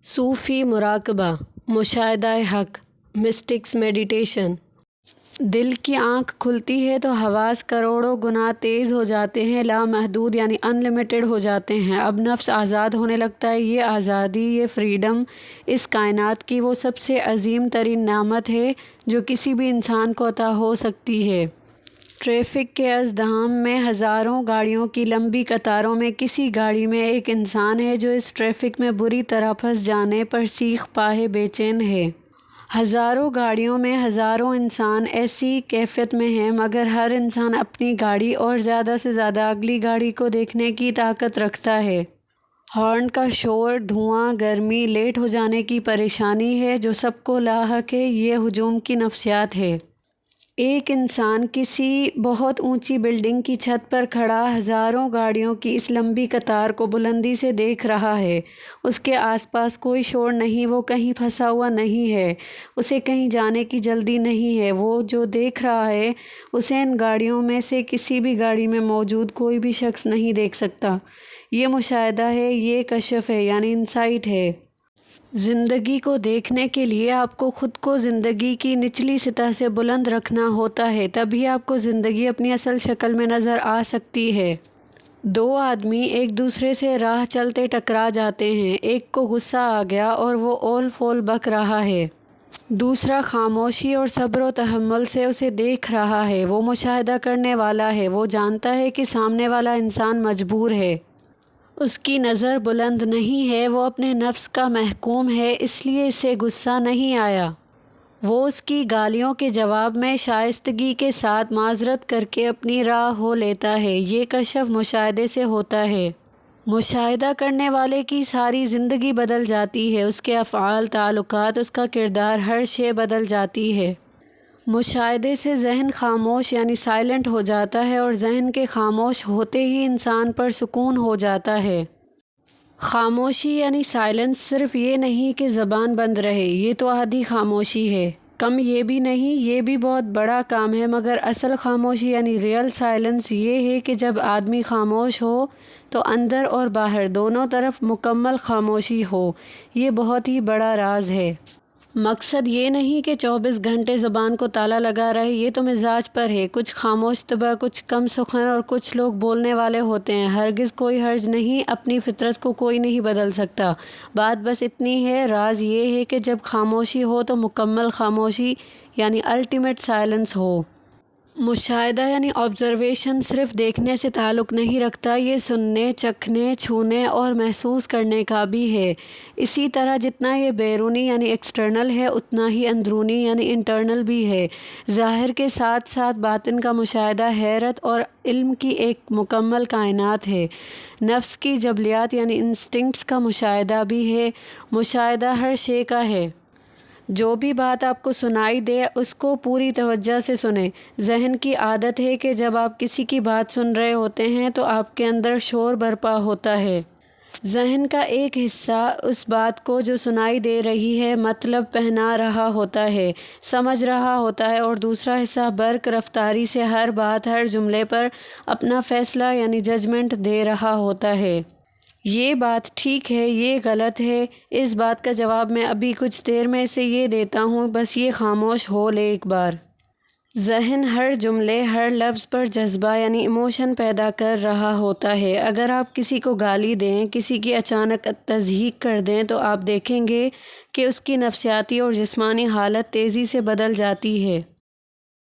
صوفی مراقبہ، مشاہدہ حق، مسٹکس میڈیٹیشن۔ دل کی آنکھ کھلتی ہے تو حواس کروڑوں گنا تیز ہو جاتے ہیں، لامحدود یعنی ان لمیٹڈ ہو جاتے ہیں۔ اب نفس آزاد ہونے لگتا ہے۔ یہ آزادی، یہ فریڈم اس کائنات کی وہ سب سے عظیم ترین نعمت ہے جو کسی بھی انسان کو عطا ہو سکتی ہے۔ ٹریفک کے ازدحام میں، ہزاروں گاڑیوں کی لمبی قطاروں میں کسی گاڑی میں ایک انسان ہے جو اس ٹریفک میں بری طرح پھنس جانے پر سیخ پائے بے چین ہے۔ ہزاروں گاڑیوں میں ہزاروں انسان ایسی کیفیت میں ہیں، مگر ہر انسان اپنی گاڑی اور زیادہ سے زیادہ اگلی گاڑی کو دیکھنے کی طاقت رکھتا ہے۔ ہارن کا شور، دھواں، گرمی، لیٹ ہو جانے کی پریشانی ہے جو سب کو لاحق ہے۔ یہ ہجوم کی نفسیات ہے۔ ایک انسان کسی بہت اونچی بلڈنگ کی چھت پر کھڑا ہزاروں گاڑیوں کی اس لمبی قطار کو بلندی سے دیکھ رہا ہے۔ اس کے آس پاس کوئی شور نہیں، وہ کہیں پھنسا ہوا نہیں ہے، اسے کہیں جانے کی جلدی نہیں ہے۔ وہ جو دیکھ رہا ہے اسے ان گاڑیوں میں سے کسی بھی گاڑی میں موجود کوئی بھی شخص نہیں دیکھ سکتا۔ یہ مشاہدہ ہے، یہ کشف ہے، یعنی انسائٹ ہے۔ زندگی کو دیکھنے کے لیے آپ کو خود کو زندگی کی نچلی سطح سے بلند رکھنا ہوتا ہے، تبھی آپ کو زندگی اپنی اصل شکل میں نظر آ سکتی ہے۔ دو آدمی ایک دوسرے سے راہ چلتے ٹکرا جاتے ہیں۔ ایک کو غصہ آ گیا اور وہ اول فول بک رہا ہے۔ دوسرا خاموشی اور صبر و تحمل سے اسے دیکھ رہا ہے۔ وہ مشاہدہ کرنے والا ہے۔ وہ جانتا ہے کہ سامنے والا انسان مجبور ہے۔ اس کی نظر بلند نہیں ہے، وہ اپنے نفس کا محکوم ہے، اس لیے اسے غصہ نہیں آیا۔ وہ اس کی گالیوں کے جواب میں شائستگی کے ساتھ معذرت کر کے اپنی راہ ہو لیتا ہے۔ یہ کشف مشاہدے سے ہوتا ہے۔ مشاہدہ کرنے والے کی ساری زندگی بدل جاتی ہے، اس کے افعال، تعلقات، اس کا کردار، ہر شے بدل جاتی ہے۔ مشاہدے سے ذہن خاموش یعنی سائلنٹ ہو جاتا ہے، اور ذہن کے خاموش ہوتے ہی انسان پر سکون ہو جاتا ہے۔ خاموشی یعنی سائلنس صرف یہ نہیں کہ زبان بند رہے، یہ تو آدھی خاموشی ہے۔ کم یہ بھی نہیں، یہ بھی بہت بڑا کام ہے، مگر اصل خاموشی یعنی ریئل سائلنس یہ ہے کہ جب آدمی خاموش ہو تو اندر اور باہر دونوں طرف مکمل خاموشی ہو۔ یہ بہت ہی بڑا راز ہے۔ مقصد یہ نہیں کہ 24 گھنٹے زبان کو تالا لگا رہے، یہ تو مزاج پر ہے۔ کچھ خاموش طبع، کچھ کم سخن اور کچھ لوگ بولنے والے ہوتے ہیں۔ ہرگز کوئی حرج نہیں، اپنی فطرت کو کوئی نہیں بدل سکتا۔ بات بس اتنی ہے، راز یہ ہے کہ جب خاموشی ہو تو مکمل خاموشی یعنی الٹیمیٹ سائلنس ہو۔ مشاہدہ یعنی آبزرویشن صرف دیکھنے سے تعلق نہیں رکھتا، یہ سننے، چکھنے، چھونے اور محسوس کرنے کا بھی ہے۔ اسی طرح جتنا یہ بیرونی یعنی ایکسٹرنل ہے، اتنا ہی اندرونی یعنی انٹرنل بھی ہے۔ ظاہر کے ساتھ ساتھ باطن کا مشاہدہ حیرت اور علم کی ایک مکمل کائنات ہے۔ نفس کی جبلیات یعنی انسٹنکٹس کا مشاہدہ بھی ہے۔ مشاہدہ ہر شے کا ہے۔ جو بھی بات آپ کو سنائی دے اس کو پوری توجہ سے سنیں۔ ذہن کی عادت ہے کہ جب آپ کسی کی بات سن رہے ہوتے ہیں تو آپ کے اندر شور برپا ہوتا ہے۔ ذہن کا ایک حصہ اس بات کو جو سنائی دے رہی ہے مطلب پہنا رہا ہوتا ہے، سمجھ رہا ہوتا ہے، اور دوسرا حصہ برق رفتاری سے ہر بات، ہر جملے پر اپنا فیصلہ یعنی ججمنٹ دے رہا ہوتا ہے۔ یہ بات ٹھیک ہے، یہ غلط ہے، اس بات کا جواب میں ابھی کچھ دیر میں اسے یہ دیتا ہوں، بس یہ خاموش ہو لے ایک بار۔ ذہن ہر جملے، ہر لفظ پر جذبہ یعنی ایموشن پیدا کر رہا ہوتا ہے۔ اگر آپ کسی کو گالی دیں، کسی کی اچانک تضحیک کر دیں تو آپ دیکھیں گے کہ اس کی نفسیاتی اور جسمانی حالت تیزی سے بدل جاتی ہے۔